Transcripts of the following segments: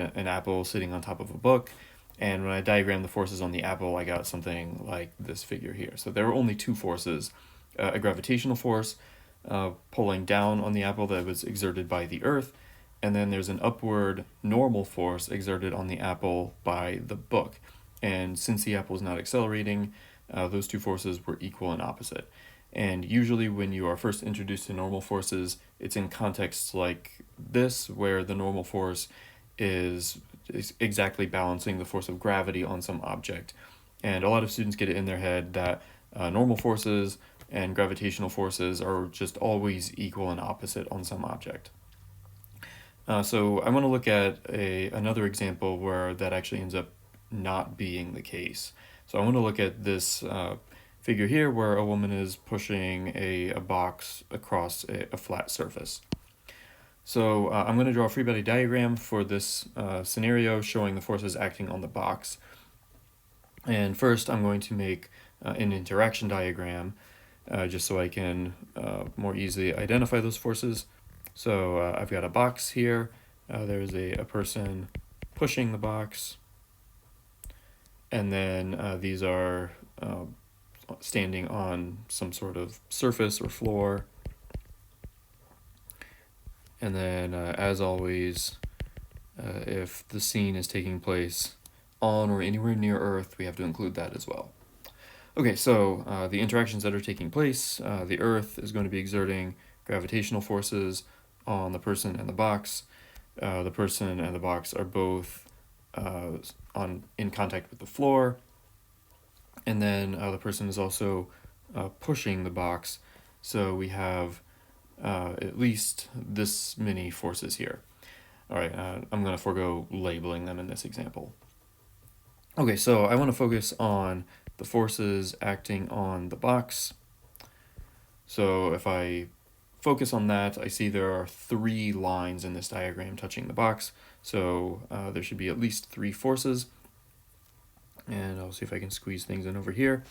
an apple sitting on top of a book, and when I diagrammed the forces on the apple, I got something like this figure here. So there were only two forces, a gravitational force pulling down on the apple that was exerted by the earth, and then there's an upward normal force exerted on the apple by the book. And since the apple is not accelerating, those two forces were equal and opposite. And usually when you are first introduced to normal forces, it's in contexts like this, where the normal force is exactly balancing the force of gravity on some object. And a lot of students get it in their head that normal forces and gravitational forces are just always equal and opposite on some object. So I want to look at another example where that actually ends up not being the case. So I want to look at this figure here where a woman is pushing a box across a flat surface. So I'm going to draw a free body diagram for this scenario showing the forces acting on the box. And first I'm going to make an interaction diagram just so I can more easily identify those forces. So I've got a box here, there's a person pushing the box, and then these are standing on some sort of surface or floor. And then as always, if the scene is taking place on or anywhere near Earth, we have to include that as well. Okay, so the interactions that are taking place, the Earth is going to be exerting gravitational forces on the person and the box. The person and the box are both in contact with the floor, and then the person is also pushing the box, so we have at least this many forces here. All right, I'm going to forego labeling them in this example. Okay, so I want to focus on the forces acting on the box. So if I focus on that, I see there are 3 lines in this diagram touching the box. So there should be at least 3 forces. And I'll see if I can squeeze things in over here.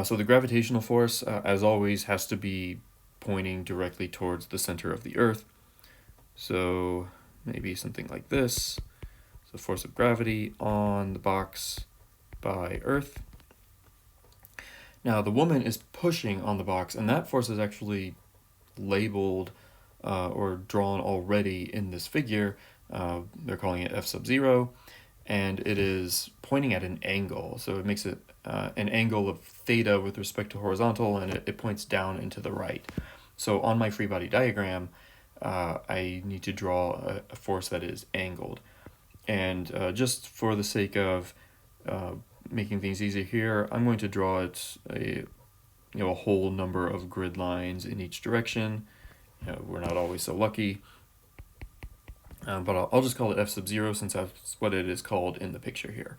So the gravitational force, as always, has to be pointing directly towards the center of the Earth. So maybe something like this. So force of gravity on the box by Earth. Now the woman is pushing on the box, and that force is actually labeled or drawn already in this figure. They're calling it F sub 0, and it is pointing at an angle. So it makes it an angle of theta with respect to horizontal, and it points down and to the right. So on my free body diagram, I need to draw a force that is angled. And just for the sake of making things easier here, I'm going to draw it a whole number of grid lines in each direction. We're not always so lucky. But I'll just call it F sub 0 since that's what it is called in the picture here.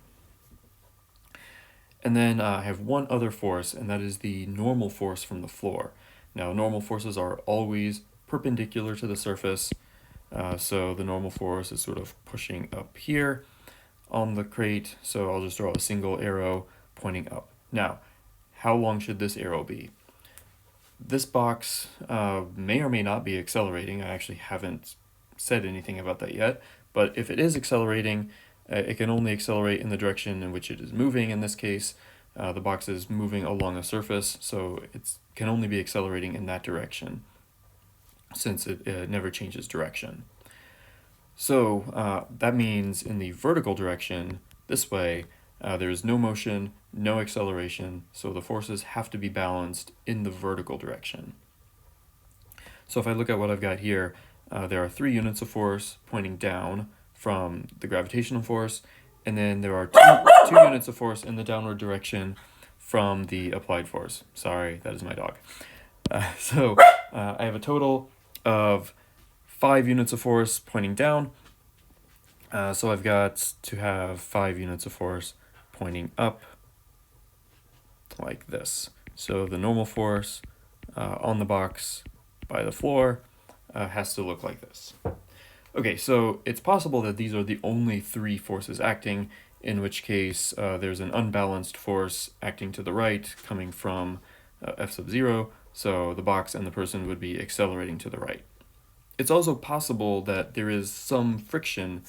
And then I have one other force, and that is the normal force from the floor. Now, normal forces are always perpendicular to the surface, so the normal force is sort of pushing up here on the crate, so I'll just draw a single arrow pointing up. Now, how long should this arrow be? This box may or may not be accelerating. I actually haven't said anything about that yet, but if it is accelerating, it can only accelerate in the direction in which it is moving. In this case, the box is moving along a surface, so it can only be accelerating in that direction since it never changes direction. So that means in the vertical direction, this way, there is no motion, no acceleration, so the forces have to be balanced in the vertical direction. So if I look at what I've got here, there are 3 units of force pointing down from the gravitational force, and then there are two units of force in the downward direction from the applied force. Sorry, that is my dog. So I have a total of 5 units of force pointing down. So I've got to have 5 units of force pointing up like this. So the normal force on the box by the floor has to look like this. Okay, so it's possible that these are the only 3 forces acting, in which case there's an unbalanced force acting to the right coming from F sub 0, so the box and the person would be accelerating to the right. It's also possible that there is some friction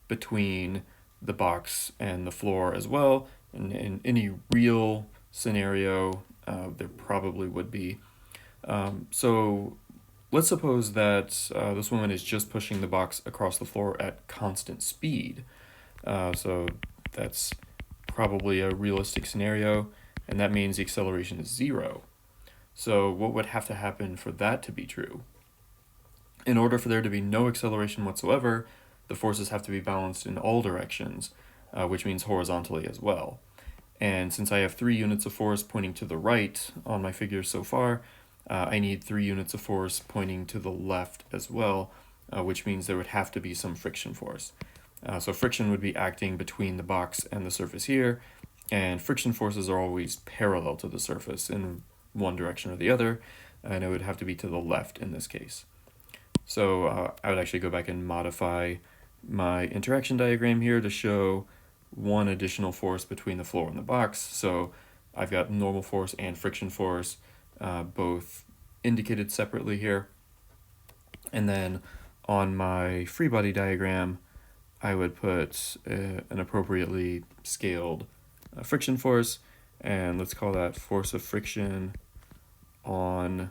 between the box and the floor as well. And in any real scenario, there probably would be. So let's suppose that this woman is just pushing the box across the floor at constant speed. So that's probably a realistic scenario, and that means the acceleration is 0. So what would have to happen for that to be true? In order for there to be no acceleration whatsoever, the forces have to be balanced in all directions, which means horizontally as well. And since I have 3 units of force pointing to the right on my figure so far, I need 3 units of force pointing to the left as well, which means there would have to be some friction force. So friction would be acting between the box and the surface here, and friction forces are always parallel to the surface in one direction or the other, and it would have to be to the left in this case. So I would actually go back and modify my interaction diagram here to show one additional force between the floor and the box. So I've got normal force and friction force, both indicated separately here. And then on my free body diagram, I would put an appropriately scaled friction force, and let's call that force of friction on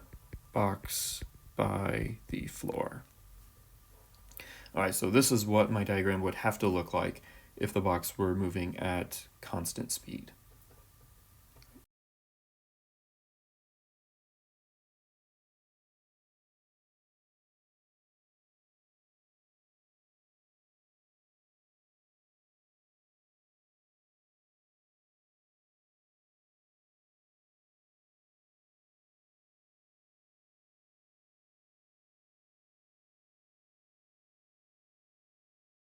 box by the floor. Alright, so this is what my diagram would have to look like if the box were moving at constant speed.